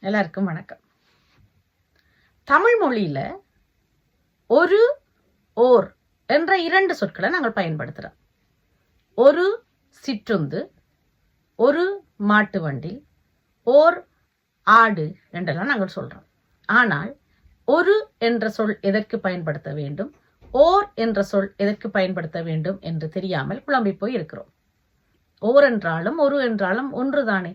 எல்லாருக்கும் வணக்கம். தமிழ் மொழியில ஒரு, ஓர் என்ற இரண்டு சொற்களை நாங்கள் பயன்படுத்துகிறோம். ஒரு சிற்றுந்து, ஒரு மாட்டு வண்டில், ஓர் ஆடு என்றெல்லாம் நாங்கள் சொல்றோம். ஆனால் ஒரு என்ற சொல் எதற்கு பயன்படுத்த வேண்டும், ஓர் என்ற சொல் எதற்கு பயன்படுத்த வேண்டும் என்று தெரியாமல் குழம்பி போய் இருக்கிறோம். ஓர் என்றாலும் ஒரு என்றாலும் ஒன்றுதானே,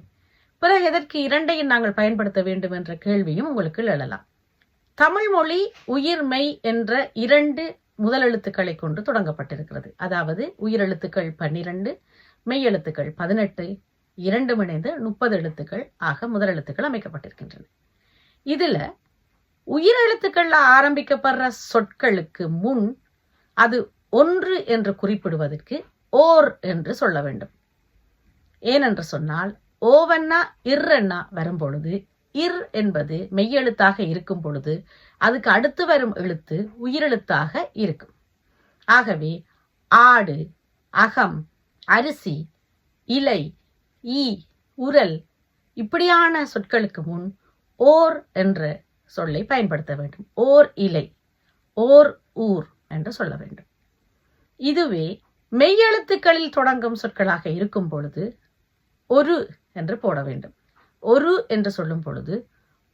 பிறகு எதற்கு இரண்டையும் நாங்கள் பயன்படுத்த வேண்டும் என்ற கேள்வியும் உங்களுக்கு எழலாம். தமிழ் மொழி உயிர்மெய் என்ற இரண்டு முதலெழுத்துக்களை கொண்டு தொடங்கப்பட்டிருக்கிறது. அதாவது உயிரெழுத்துக்கள் 12, மெய்யெழுத்துக்கள் 18, இரண்டும் இணைந்து 30 எழுத்துக்கள் ஆக முதலெழுத்துக்கள் அமைக்கப்பட்டிருக்கின்றன. இதுல உயிரெழுத்துக்கள்ல ஆரம்பிக்கப்படுற சொற்களுக்கு முன் அது ஒன்று என்று குறிப்பிடுவதற்கு ஓர் என்று சொல்ல வேண்டும். ஏனென்று சொன்னால் ஓவன்னா இர்ன்னா வரும் பொழுது, இர் என்பது மெய்யெழுத்தாக இருக்கும் பொழுது அதுக்கு அடுத்து வரும் எழுத்து உயிரெழுத்தாக இருக்கும். ஆகவே ஆடு, அகம், அரிசி, இலை, ஈ, உரல் இப்படியான சொற்களுக்கு முன் ஓர் என்ற சொல்லை பயன்படுத்த வேண்டும். ஓர் இலை, ஓர் ஊர் என்று சொல்ல வேண்டும். இதுவே மெய்யெழுத்துக்களில் தொடங்கும் சொற்களாக இருக்கும் பொழுது ஒரு என்று போட வேண்டும். ஒரு என்று சொல்லும் பொழுது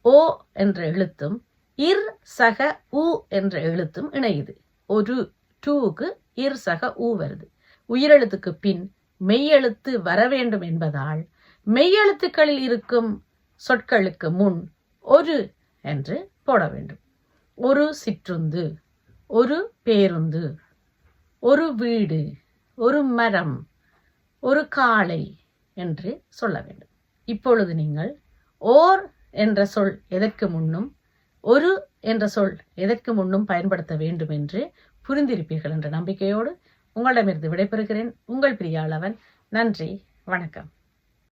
ஓ என்ற எழுத்தும் இர் சக உ என்ற எழுத்தும் இணையுது. ஒரு டூக்கு இர் சக உ வருது. உயிரெழுத்துக்கு பின் மெய்யெழுத்து வர வேண்டும் என்பதால் மெய்யெழுத்துக்களில் இருக்கும் சொற்களுக்கு முன் ஒரு என்று போட வேண்டும். ஒரு சிற்றுந்து, ஒரு பேருந்து, ஒரு வீடு, ஒரு மரம், ஒரு காளை என்று சொல்ல வேண்டும். இப்பொழுது நீங்கள் ஓர் என்ற சொல் எதற்கு முன்னும் ஒரு என்ற சொல் எதற்கு முன்னும் பயன்படுத்த வேண்டும் என்று புரிந்திருப்பீர்கள் என்ற நம்பிக்கையோடு உங்களிடமிருந்து விடைபெறுகிறேன். உங்கள் பிரியாளவன். நன்றி, வணக்கம்.